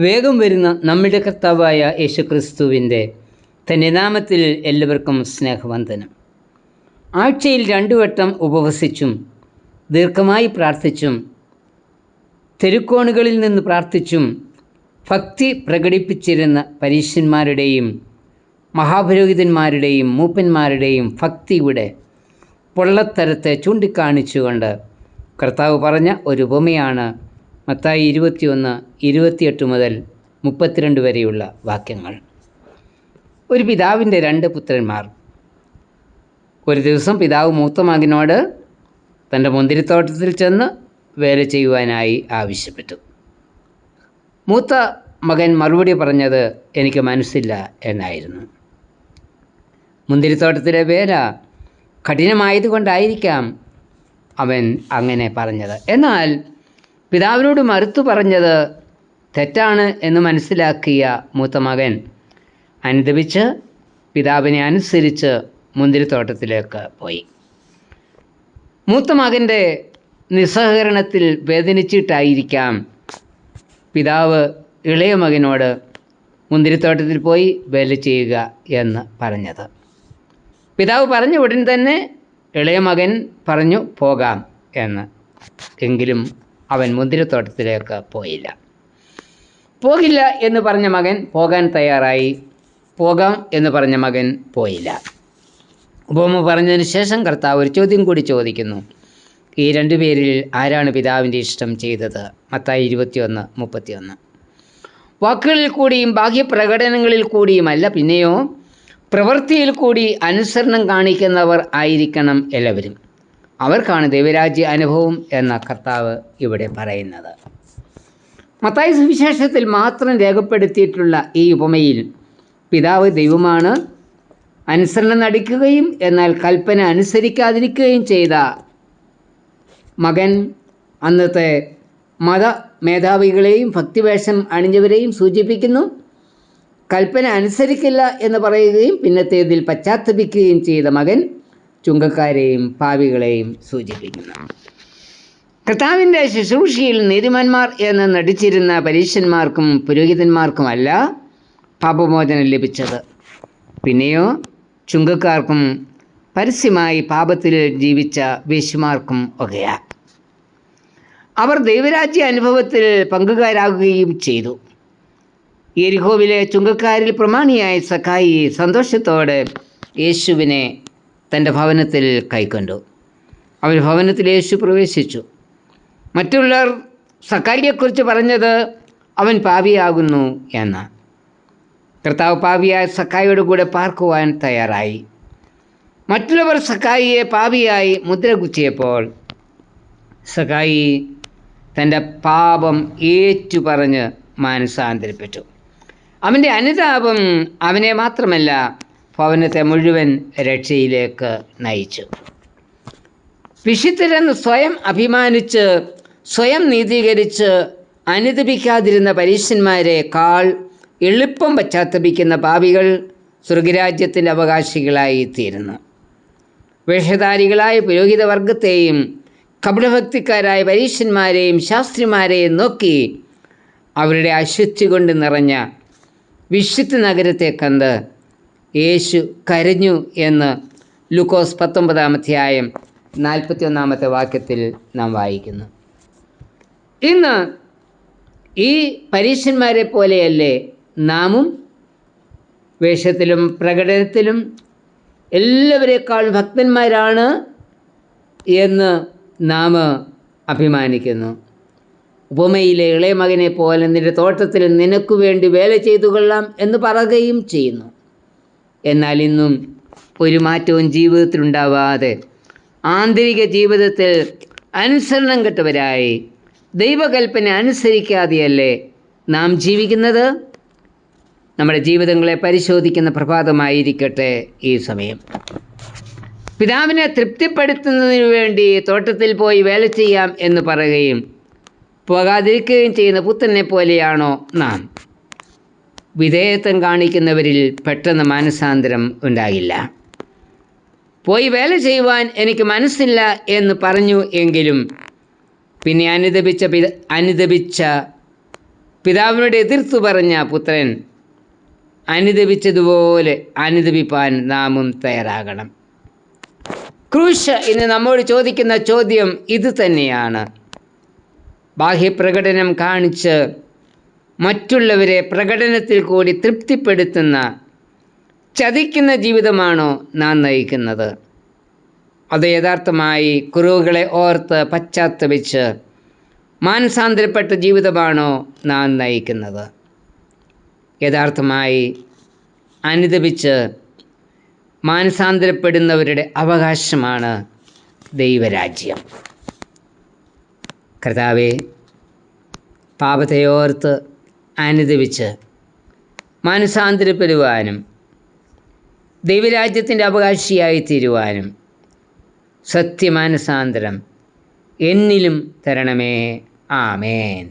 വേഗം വരുന്ന നമ്മുടെ കർത്താവായ യേശുക്രിസ്തുവിൻ്റെ തൻ്റെ നാമത്തിൽ എല്ലാവർക്കും സ്നേഹവന്ദനം. ആഴ്ചയിൽ 2 വട്ടം ഉപവസിച്ചും ദീർഘമായി പ്രാർത്ഥിച്ചും തെരുക്കോണുകളിൽ നിന്ന് പ്രാർത്ഥിച്ചും ഭക്തി പ്രകടിപ്പിച്ചിരുന്ന പരീശന്മാരുടെയും മഹാപുരോഹിതന്മാരുടെയും മൂപ്പന്മാരുടെയും ഭക്തിയുടെ പൊള്ളത്തരത്തെ ചൂണ്ടിക്കാണിച്ചുകൊണ്ട് കർത്താവ് പറഞ്ഞ ഒരു ഉപമയാണ് മത്തായി 21:28 മുതൽ 32 വരെയുള്ള വാക്യങ്ങൾ. ഒരു പിതാവിൻ്റെ 2 പുത്രന്മാർ. ഒരു ദിവസം പിതാവ് മൂത്ത മകനോട് തൻ്റെ മുന്തിരിത്തോട്ടത്തിൽ ചെന്ന് വേല ചെയ്യുവാനായി ആവശ്യപ്പെട്ടു. മൂത്ത മകൻ മറുപടി പറഞ്ഞത് എനിക്ക് മനസ്സില്ല എന്നായിരുന്നു. മുന്തിരിത്തോട്ടത്തിലെ വേല കഠിനമായതുകൊണ്ടായിരിക്കാം അവൻ അങ്ങനെ പറഞ്ഞത്. എന്നാൽ പിതാവിനോട് മറുത്തു പറഞ്ഞത് തെറ്റാണ് എന്ന് മനസ്സിലാക്കിയ മൂത്ത മകൻ അനുദപിച്ച് പിതാവിനെ അനുസരിച്ച് മുന്തിരിത്തോട്ടത്തിലേക്ക് പോയി. മൂത്ത മകൻ്റെ നിസ്സഹകരണത്തിൽ വേദനിച്ചിട്ടായിരിക്കാം പിതാവ് ഇളയ മകനോട് മുന്തിരിത്തോട്ടത്തിൽ പോയി വേല ചെയ്യുക എന്ന് പറഞ്ഞത്. പിതാവ് പറഞ്ഞ ഉടൻ തന്നെ ഇളയ മകൻ പറഞ്ഞു പോകാം എന്ന്. എങ്കിലും അവൻ മുന്തിരിത്തോട്ടത്തിലേക്ക് പോയില്ല. പോകില്ല എന്ന് പറഞ്ഞ മകൻ പോകാൻ തയ്യാറായി. പോകാം എന്ന് പറഞ്ഞ മകൻ പോയില്ല. ഉപമ പറഞ്ഞതിന് ശേഷം കർത്താവ് ഒരു ചോദ്യം കൂടി ചോദിക്കുന്നു. ഈ 2 പേരിൽ ആരാണ് പിതാവിൻ്റെ ഇഷ്ടം ചെയ്തത്? മത്തായി 21:31. വാക്കുകളിൽ കൂടിയും ബാഹ്യപ്രകടനങ്ങളിൽ കൂടിയുമല്ല, പിന്നെയോ പ്രവൃത്തിയിൽ കൂടി അനുസരണം കാണിക്കുന്നവർ ആയിരിക്കണം എല്ലാവരും. അവർക്കാണ് ദൈവരാജ്യ അനുഭവം എന്ന കർത്താവ് ഇവിടെ പറയുന്നത്. മത്തായി സുവിശേഷത്തിൽ മാത്രം രേഖപ്പെടുത്തിയിട്ടുള്ള ഈ ഉപമയിൽ പിതാവ് ദൈവമാണ്. അനുസരണം നടിക്കുകയും എന്നാൽ കൽപ്പന അനുസരിക്കാതിരിക്കുകയും ചെയ്ത മകൻ അന്നത്തെ മത മേധാവികളെയും ഭക്തിവേഷം അണിഞ്ഞവരെയും സൂചിപ്പിക്കുന്നു. കൽപ്പന അനുസരിക്കില്ല എന്ന് പറയുകയും പിന്നത്തേതിൽ പശ്ചാത്തപിക്കുകയും ചെയ്ത മകൻ ചുങ്കക്കാരെയും പാപികളെയും സൂചിപ്പിക്കുന്നു. കർത്താവിൻ്റെ ശുശ്രൂഷയിൽ നീതിമാന്മാർ എന്ന് നടിച്ചിരുന്ന പരീശന്മാർക്കും പുരോഹിതന്മാർക്കുമല്ല പാപമോചനം ലഭിച്ചത്, പിന്നെയോ ചുങ്കക്കാർക്കും പരസ്യമായി പാപത്തിൽ ജീവിച്ച വേശ്യമാർക്കും ഒക്കെയാ. അവർ ദൈവരാജ്യ അനുഭവത്തിൽ പങ്കുകാരാകുകയും ചെയ്തു. യെരിഹോവിലെ ചുങ്കക്കാരിൽ പ്രമാണിയായ സക്കായി സന്തോഷത്തോടെ യേശുവിനെ തൻ്റെ ഭവനത്തിൽ കൈക്കൊണ്ടു. അവൻ ഭവനത്തിൽ യേശു പ്രവേശിച്ചു. മറ്റുള്ളവർ സക്കായിയെക്കുറിച്ച് പറഞ്ഞത് അവൻ പാപിയാകുന്നു എന്ന്. കർത്താവ് പാപിയായ സക്കായിയുടെ കൂടെ പാർക്കുവാൻ തയ്യാറായി. മറ്റുള്ളവർ സക്കായിയെ പാപിയായി മുദ്ര കുത്തിയപ്പോൾ സക്കായി തൻ്റെ പാപം ഏറ്റുപറഞ്ഞ് മാനസാന്തരപ്പെട്ടു. അവൻ്റെ അനുതാപം അവനെ മാത്രമല്ല ഭവനത്തെ മുഴുവൻ രക്ഷയിലേക്ക് നയിച്ചു. വിശുദ്ധരെന്ന് സ്വയം അഭിമാനിച്ച് സ്വയം നീതീകരിച്ച് അനുദപിക്കാതിരുന്ന പരീശന്മാരെക്കാൾ എളുപ്പം പശ്ചാത്തപിക്കുന്ന പാപികൾ സ്വർഗരാജ്യത്തിൻ്റെ അവകാശികളായി തീരുന്നു. വേഷധാരികളായ പുരോഹിതവർഗത്തെയും കപടഭക്തിക്കാരായ പരീശന്മാരെയും ശാസ്ത്രിമാരെയും നോക്കി അവരുടെ അശുദ്ധി കൊണ്ട് നിറഞ്ഞ വിശുദ്ധ നഗരത്തെ കണ്ട് യേശു കരഞ്ഞു എന്ന് ലൂക്കോസ് 19:41 വാക്യത്തിൽ നാം വായിക്കുന്നു. ഇന്ന് ഈ പരീശന്മാരെ പോലെയല്ലേ നാമും? വേഷത്തിലും പ്രകടനത്തിലും എല്ലാവരെക്കാൾ ഭക്തന്മാരാണ് എന്ന് നാം അഭിമാനിക്കുന്നു. ഉപമയിലെ ഇളയ മകനെ പോലെ നിന്റെ തോട്ടത്തിൽ നിനക്ക് വേണ്ടി വേല ചെയ്തു കൊള്ളാം എന്ന് പറയുകയും ചെയ്യുന്നു. എന്നാൽ ഇന്നും ഒരു മാറ്റവും ജീവിതത്തിലുണ്ടാവാതെ ആന്തരിക ജീവിതത്തിൽ അനുസരണം കെട്ടവരായി ദൈവകൽപ്പന അനുസരിക്കാതെയല്ലേ നാം ജീവിക്കുന്നത്? നമ്മുടെ ജീവിതങ്ങളെ പരിശോധിക്കുന്ന പ്രഭാതമായിരിക്കട്ടെ ഈ സമയം. പിതാവിനെ തൃപ്തിപ്പെടുത്തുന്നതിനു വേണ്ടി തോട്ടത്തിൽ പോയി വേല ചെയ്യാം എന്ന് പറയുകയും പോകാതിരിക്കുകയും ചെയ്യുന്ന പുത്രനെ പോലെയാണോ നാം? വിധേയത്വം കാണിക്കുന്നവരിൽ പെട്ടെന്ന് മാനസാന്തരം ഉണ്ടാകില്ല. പോയി വേല ചെയ്യുവാൻ എനിക്ക് മനസ്സില്ല എന്ന് പറഞ്ഞു എങ്കിലും പിന്നെ അനുദപിച്ച പിതാവിനോട് എതിർത്തു പറഞ്ഞ പുത്രൻ അനുദപിച്ചതുപോലെ അനുദപിപ്പാൻ നാമും തയ്യാറാകണം. ക്രൂശ് ഇന്ന് നമ്മോട് ചോദിക്കുന്ന ചോദ്യം ഇത് തന്നെയാണ്. ബാഹ്യപ്രകടനം കാണിച്ച് മറ്റുള്ളവരെ പ്രകടനത്തിൽ കൂടി തൃപ്തിപ്പെടുത്തുന്ന ചതിക്കുന്ന ജീവിതമാണോ നാം നയിക്കുന്നത്? അത് യഥാർത്ഥമായി കുറവുകളെ ഓർത്ത് പശ്ചാത്തപിച്ച് മാനസാന്തരപ്പെട്ട ജീവിതമാണോ നാം നയിക്കുന്നത്? യഥാർത്ഥമായി അനുദപിച്ച് മാനസാന്തരപ്പെടുന്നവരുടെ അവകാശമാണ് ദൈവരാജ്യം. കർത്താവേ, പാപത്തെ ഓർത്ത് അനുദപിച്ച് മാനസാന്തരപ്പെടുവാനും ദൈവരാജ്യത്തിൻ്റെ അവകാശിയായി തീരുവാനും സത്യമാനസാന്തരം എന്നിലും തരണമേ. ആമേൻ.